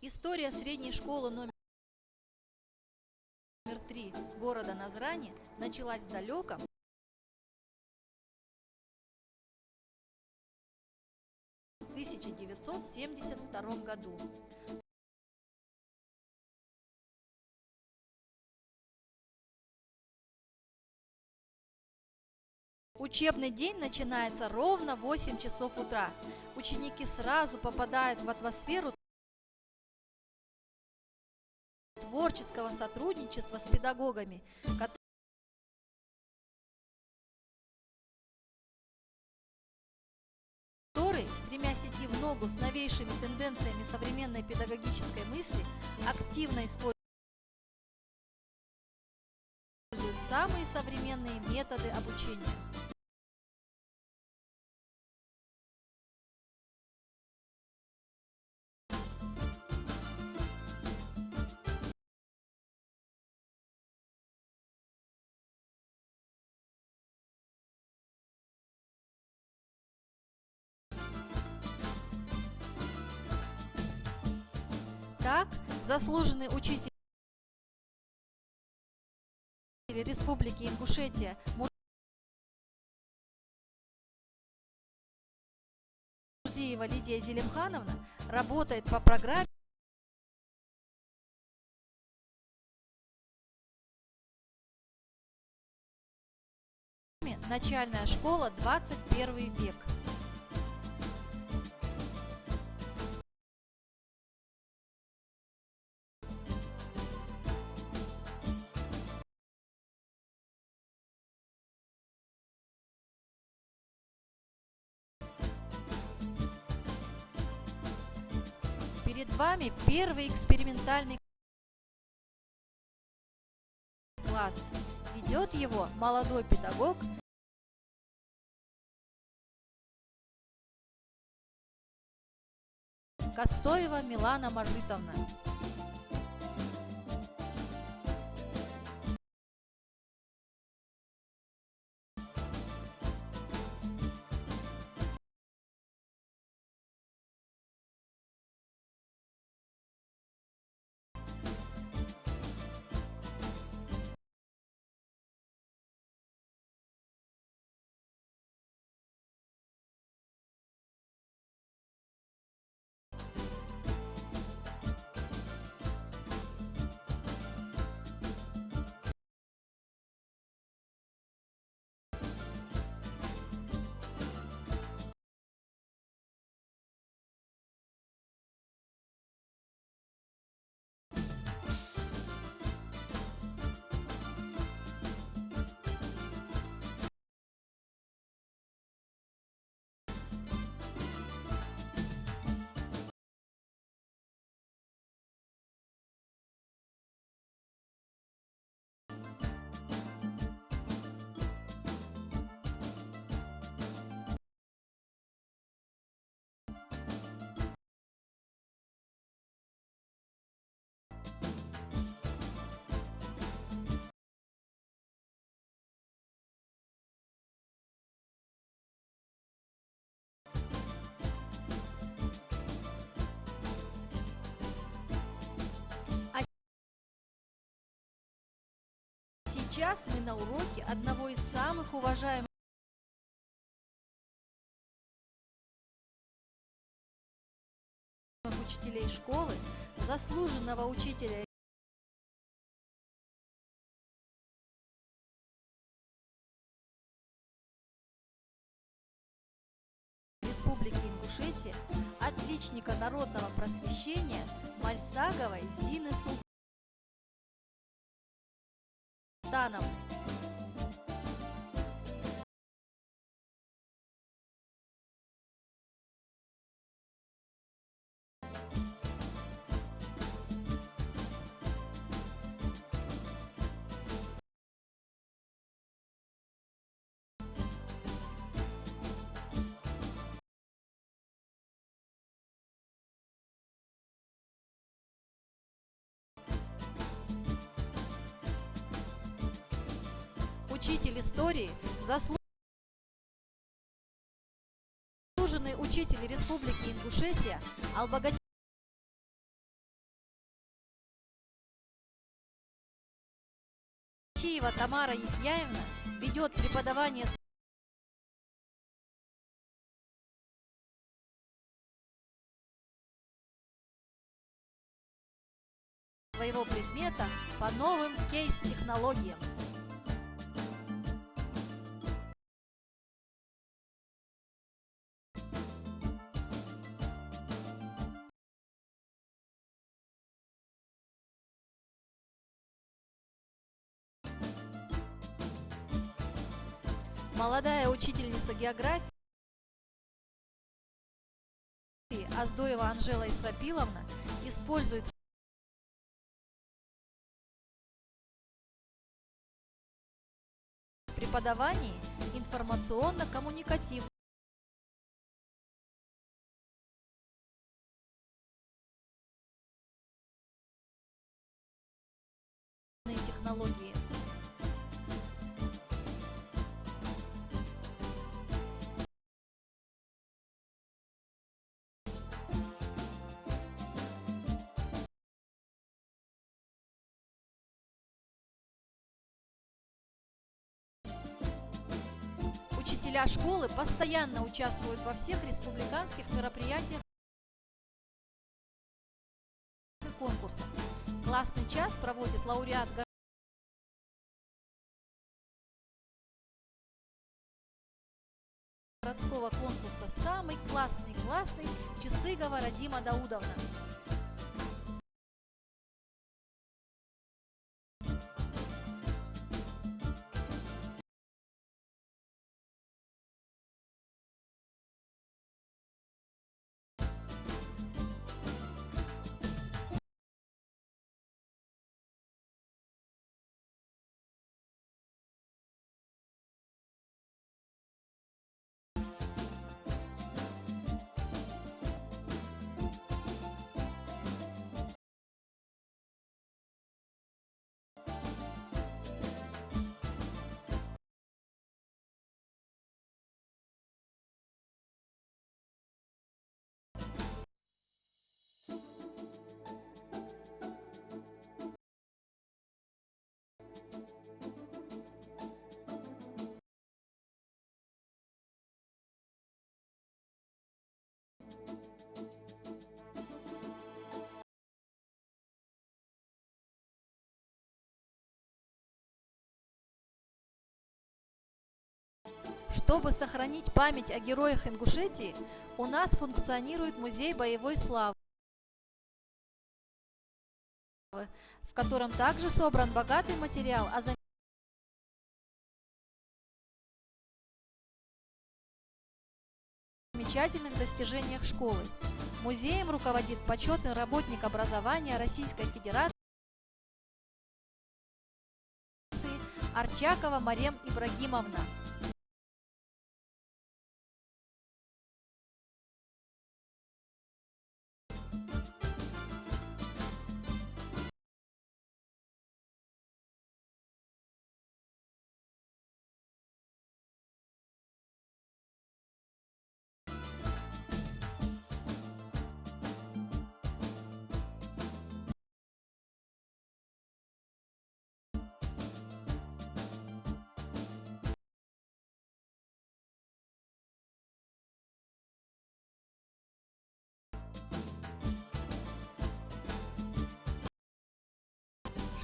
История средней школы номер 3 города Назрани началась в далеком 1972 году. Учебный день начинается ровно в 8 часов утра. Ученики сразу попадают в атмосферу творческого сотрудничества с педагогами, которые, стремясь идти в ногу с новейшими тенденциями современной педагогической мысли, активно используют самые современные методы обучения. Так, заслуженный учитель Республики Ингушетия Мурзиева Лидия Зелимхановна работает по программе «Начальная школа. 21 век». Перед вами первый экспериментальный класс. Ведет его молодой педагог Костоева Милана Мажитовна. Сейчас мы на уроке одного из самых уважаемых учителей школы, заслуженного учителя Республики Ингушетия, отличника народного просвещения Мальсаговой Зины Султановны. Учитель истории, заслуженный учитель Республики Ингушетия Албогатин Андреева Тамара Ефьяевна ведет преподавание своего предмета по новым кейс-технологиям. Молодая учительница географии Оздоева Анжела Исрапиловна использует в преподавании информационно-коммуникативные технологии. Учителя школы постоянно участвуют во всех республиканских мероприятиях и конкурсах. Классный час проводит лауреат городского конкурса «Самый классный Чесыгова Радима Даудовна. Чтобы сохранить память о героях Ингушетии, у нас функционирует музей боевой славы, в котором также собран богатый материал о замечательных достижениях школы. Музеем руководит почетный работник образования Российской Федерации Арчакова Марем Ибрагимовна.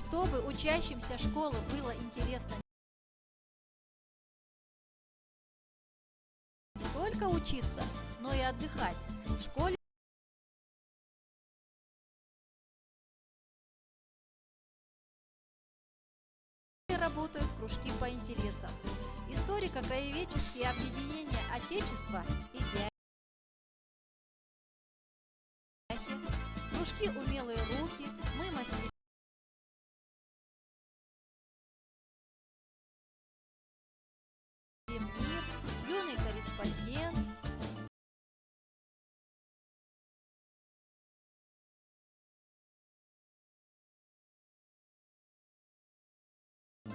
Чтобы учащимся школы было интересно не только учиться, но и отдыхать, в школе работают кружки по интересам. Историко-краеведческие объединения Отечества и Вяхи, кружки «Умелые руки», «Мы мастерим», «Мир», «Юный корреспондент»,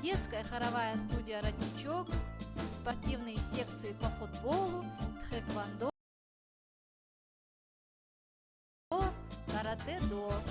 детская хоровая студия «Родничок», спортивные секции по футболу, тхэквондо, каратэ-до.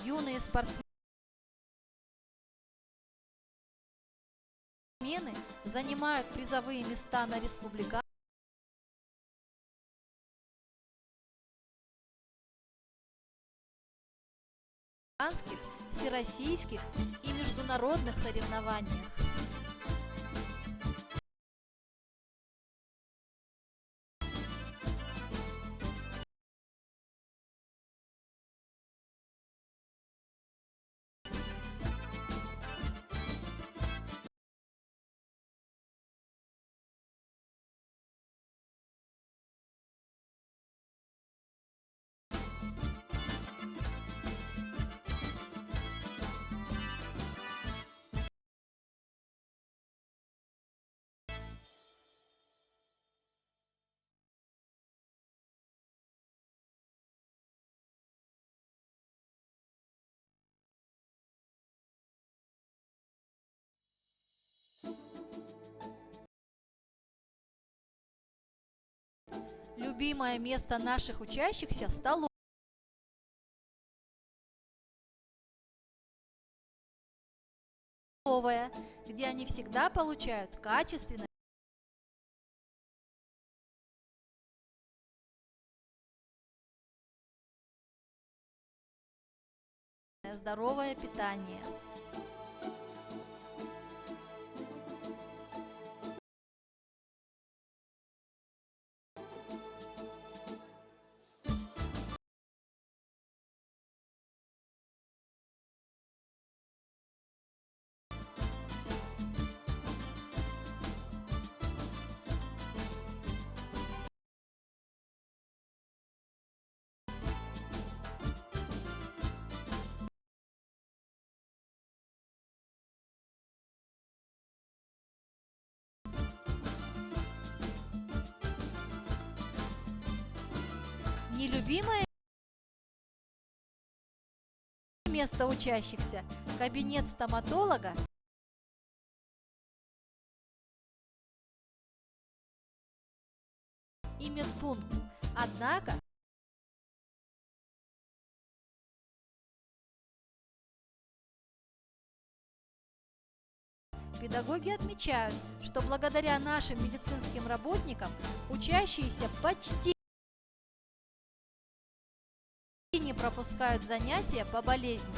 Юные спортсмены занимают призовые места на республиканских, всероссийских и международных соревнованиях. Любимое место наших учащихся – столовая, где они всегда получают качественное, здоровое питание. Нелюбимое место учащихся – кабинет стоматолога и медпункт. Однако педагоги отмечают, что благодаря нашим медицинским работникам учащиеся почти не пропускают занятия по болезни.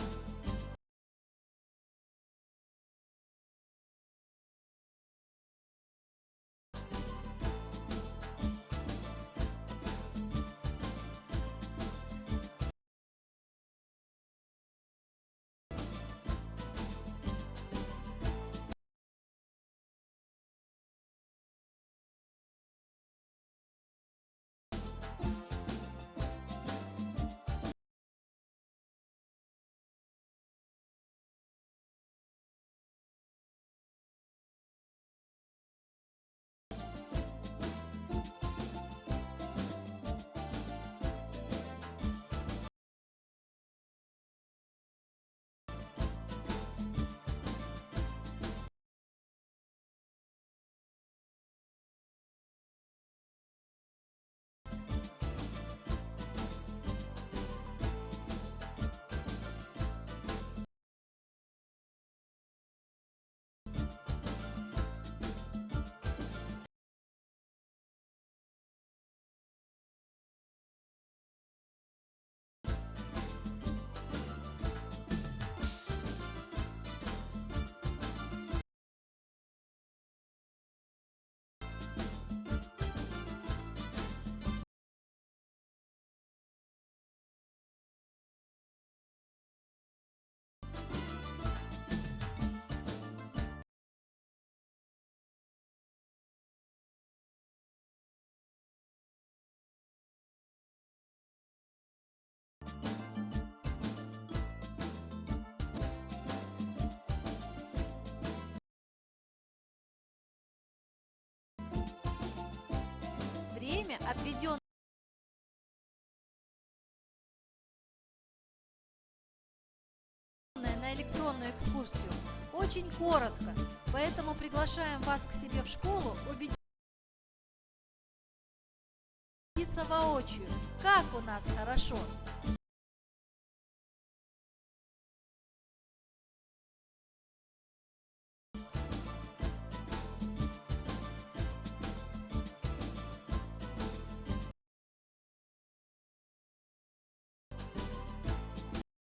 Время, отведенное на электронную экскурсию, очень коротко, поэтому приглашаем вас к себе в школу убедиться воочию, как у нас хорошо.